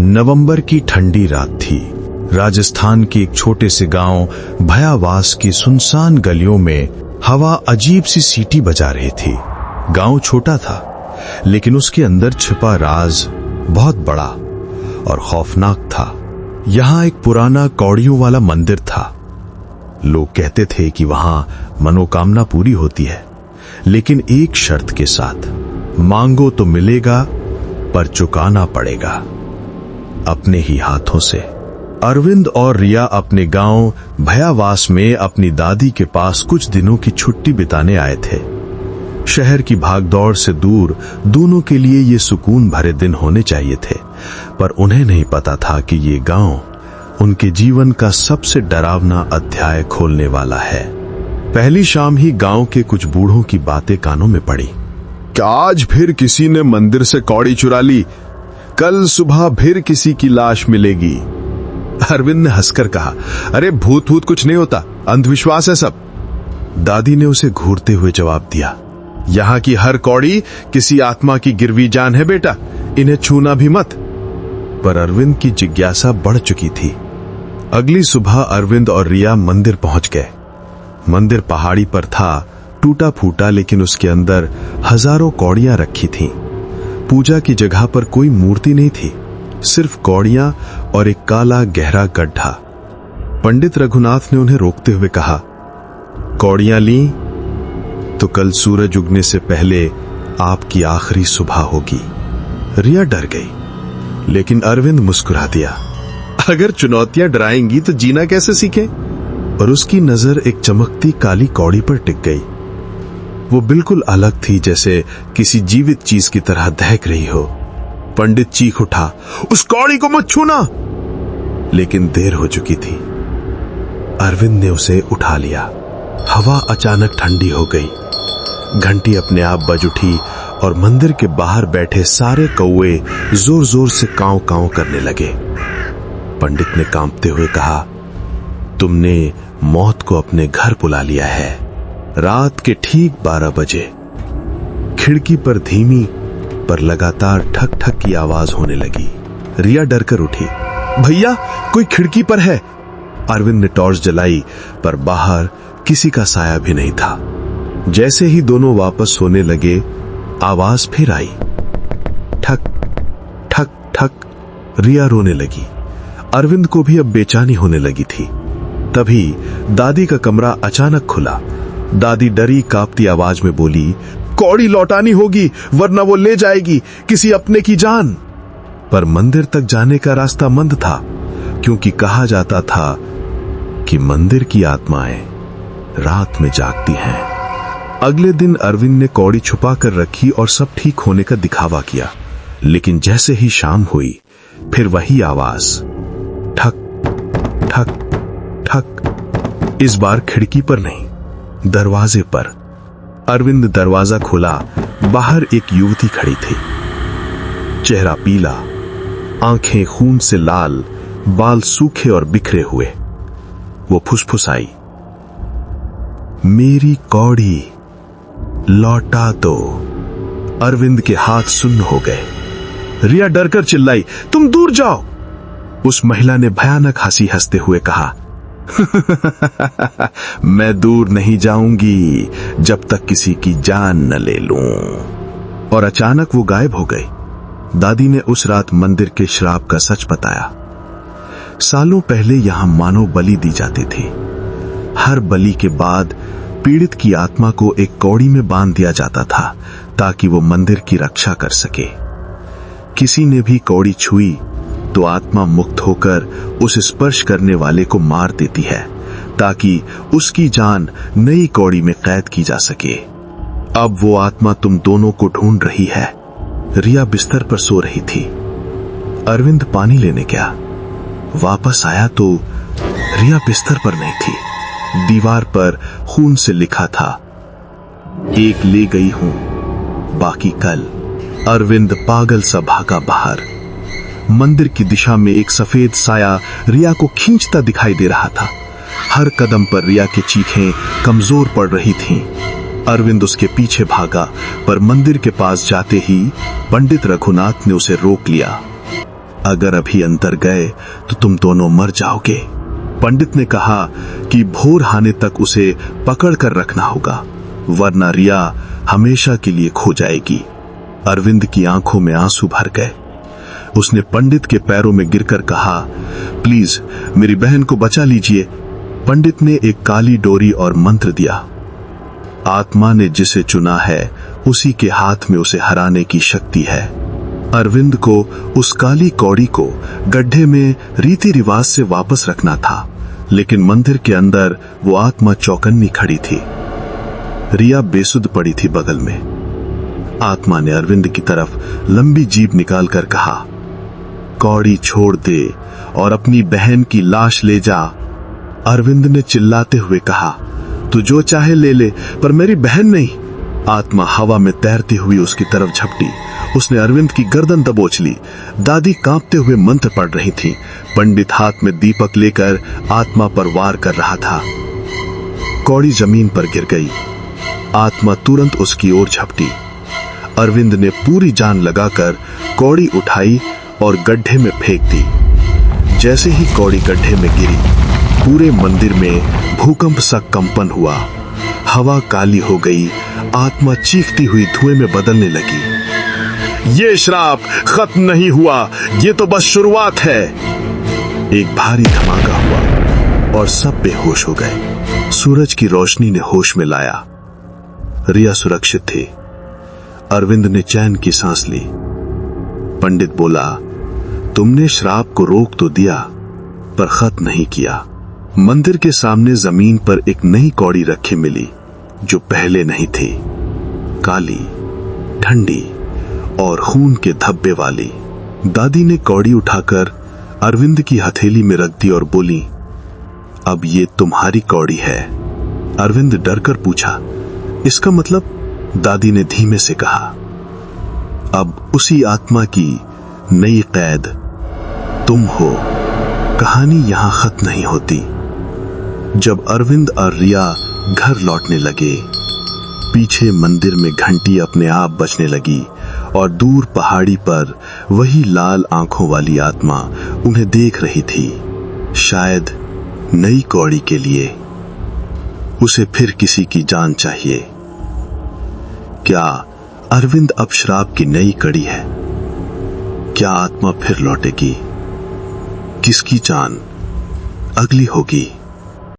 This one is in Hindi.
नवंबर की ठंडी रात थी। राजस्थान के एक छोटे से गांव भयावास की सुनसान गलियों में हवा अजीब सी सीटी बजा रही थी। गांव छोटा था, लेकिन उसके अंदर छिपा राज बहुत बड़ा और खौफनाक था। यहाँ एक पुराना कौड़ियों वाला मंदिर था। लोग कहते थे कि वहां मनोकामना पूरी होती है, लेकिन एक शर्त के साथ, मांगो तो मिलेगा, पर चुकाना पड़ेगा अपने ही हाथों से। अरविंद और रिया अपने गांव भयावास में अपनी दादी के पास कुछ दिनों की छुट्टी बिताने आए थे। शहर की भागदौड़ से दूर दोनों के लिए ये सुकून भरे दिन होने चाहिए थे, पर उन्हें नहीं पता था कि ये गांव उनके जीवन का सबसे डरावना अध्याय खोलने वाला है। पहली शाम ही गांव के कुछ बूढ़ों की बातें कानों में पड़ी। क्या आज फिर किसी ने मंदिर से कौड़ी चुरा ली? कल सुबह फिर किसी की लाश मिलेगी। अरविंद ने हंसकर कहा, अरे भूत भूत कुछ नहीं होता, अंधविश्वास है सब। दादी ने उसे घूरते हुए जवाब दिया, यहाँ की हर कौड़ी किसी आत्मा की गिरवी जान है बेटा, इन्हें छूना भी मत। पर अरविंद की जिज्ञासा बढ़ चुकी थी। अगली सुबह अरविंद और रिया मंदिर पहुंच गए। मंदिर पहाड़ी पर था, टूटा फूटा, लेकिन उसके अंदर हजारों कौड़ियां रखी थीं। पूजा की जगह पर कोई मूर्ति नहीं थी, सिर्फ कौड़ियां और एक काला गहरा गड्ढा। पंडित रघुनाथ ने उन्हें रोकते हुए कहा, कौड़ियां ली तो कल सूरज उगने से पहले आपकी आखिरी सुबह होगी। रिया डर गई, लेकिन अरविंद मुस्कुरा दिया, अगर चुनौतियां डराएंगी तो जीना कैसे सीखें? और उसकी नजर एक चमकती काली कौड़ी पर टिक गई। वो बिल्कुल अलग थी, जैसे किसी जीवित चीज की तरह दहक रही हो। पंडित चीख उठा, उस कौड़ी को मत छूना! लेकिन देर हो चुकी थी। अरविंद ने उसे उठा लिया। हवा अचानक ठंडी हो गई। घंटी अपने आप बज उठी और मंदिर के बाहर बैठे सारे कौवे जोर जोर से कांव कांव करने लगे। पंडित ने कांपते हुए कहा, तुमने मौत को अपने घर बुला लिया है। रात के ठीक 12 बजे खिड़की पर धीमी पर लगातार ठक ठक की आवाज होने लगी। रिया डरकर उठी, भैया कोई खिड़की पर है। अरविंद ने टॉर्च जलाई, पर बाहर किसी का साया भी नहीं था। जैसे ही दोनों वापस सोने लगे, आवाज फिर आई, ठक ठक ठक। रिया रोने लगी। अरविंद को भी अब बेचैनी होने लगी थी। तभी दादी का कमरा अचानक खुला। दादी डरी कांपती आवाज में बोली, कौड़ी लौटानी होगी, वरना वो ले जाएगी किसी अपने की जान। पर मंदिर तक जाने का रास्ता बंद था, क्योंकि कहा जाता था कि मंदिर की आत्माएं रात में जागती हैं। अगले दिन अरविंद ने कौड़ी छुपा कर रखी और सब ठीक होने का दिखावा किया, लेकिन जैसे ही शाम हुई, फिर वही आवाज, ठक ठक ठक। इस बार खिड़की पर नहीं, दरवाजे पर। अरविंद दरवाजा खोला। बाहर एक युवती खड़ी थी। चेहरा पीला, आंखें खून से लाल, बाल सूखे और बिखरे हुए। वो फुसफुसाई, मेरी कौड़ी लौटा दो। अरविंद के हाथ सुन्न हो गए। रिया डरकर चिल्लाई, तुम दूर जाओ। उस महिला ने भयानक हंसी हंसते हुए कहा, मैं दूर नहीं जाऊंगी जब तक किसी की जान न ले लूं। और अचानक वो गायब हो गई। दादी ने उस रात मंदिर के श्राप का सच बताया। सालों पहले यहां मानव बलि दी जाती थी। हर बलि के बाद पीड़ित की आत्मा को एक कौड़ी में बांध दिया जाता था, ताकि वो मंदिर की रक्षा कर सके। किसी ने भी कौड़ी छुई तो आत्मा मुक्त होकर उस स्पर्श करने वाले को मार देती है, ताकि उसकी जान नई कौड़ी में कैद की जा सके। अब वो आत्मा तुम दोनों को ढूंढ रही है। रिया बिस्तर पर सो रही थी। अरविंद पानी लेने गया। वापस आया तो रिया बिस्तर पर नहीं थी। दीवार पर खून से लिखा था, एक ले गई हूं, बाकी कल। अरविंद पागल सा भागा बाहर। मंदिर की दिशा में एक सफेद साया रिया को खींचता दिखाई दे रहा था। हर कदम पर रिया की चीखें कमजोर पड़ रही थीं। अरविंद उसके पीछे भागा, पर मंदिर के पास जाते ही पंडित रघुनाथ ने उसे रोक लिया। अगर अभी अंदर गए तो तुम दोनों मर जाओगे। पंडित ने कहा कि भोर आने तक उसे पकड़ कर रखना होगा, वरना रिया हमेशा के लिए खो जाएगी। अरविंद की आंखों में आंसू भर गए। उसने पंडित के पैरों में गिरकर कहा, प्लीज मेरी बहन को बचा लीजिए। पंडित ने एक काली डोरी और मंत्र दिया। आत्मा ने जिसे चुना है उसी के हाथ में उसे हराने की शक्ति है। अरविंद को उस काली कौड़ी को गड्ढे में रीति रिवाज से वापस रखना था, लेकिन मंदिर के अंदर वो आत्मा चौकन्नी खड़ी थी। रिया बेसुध पड़ी थी बगल में। आत्मा ने अरविंद की तरफ लंबी जीभ निकालकर कहा, कौड़ी छोड़ दे और अपनी बहन की लाश ले जा। अरविंद ने चिल्लाते हुए कहा, तू जो चाहे ले ले, पर मेरी बहन नहीं। आत्मा हवा में तैरती हुई उसकी तरफ झपटी। उसने अरविंद की गर्दन दबोच ली। दादी कांपते हुए मंत्र पढ़ रही थी। पंडित हाथ में दीपक लेकर आत्मा पर वार कर रहा था। कौड़ी जमीन पर गिर गई। आत्मा तुरंत उसकी ओर झपटी। अरविंद ने पूरी जान लगाकर कौड़ी उठाई और गड्ढे में फेंक दी। जैसे ही कौड़ी गड्ढे में गिरी, पूरे मंदिर में भूकंप सा कंपन हुआ। हवा काली हो गई। आत्मा चीखती हुई धुएं में बदलने लगी। ये श्राप खत्म नहीं हुआ, ये तो बस शुरुआत है। एक भारी धमाका हुआ और सब बेहोश हो गए। सूरज की रोशनी ने होश में लाया। रिया सुरक्षित थी। अरविंद ने चैन की सांस ली। पंडित बोला, तुमने श्राप को रोक तो दिया, पर खत्म नहीं किया। मंदिर के सामने जमीन पर एक नई कौड़ी रखी मिली, जो पहले नहीं थी। काली, ठंडी और खून के धब्बे वाली। दादी ने कौड़ी उठाकर अरविंद की हथेली में रख दी और बोली, अब ये तुम्हारी कौड़ी है। अरविंद डरकर पूछा, इसका मतलब? दादी ने धीमे से कहा, अब उसी आत्मा की नई कैद तुम हो। कहानी यहां खत्म नहीं होती। जब अरविंद और रिया घर लौटने लगे, पीछे मंदिर में घंटी अपने आप बजने लगी और दूर पहाड़ी पर वही लाल आंखों वाली आत्मा उन्हें देख रही थी। शायद नई कौड़ी के लिए उसे फिर किसी की जान चाहिए। क्या अरविंद अब श्राप की नई कड़ी है? क्या आत्मा फिर लौटेगी? किसकी जान अगली होगी?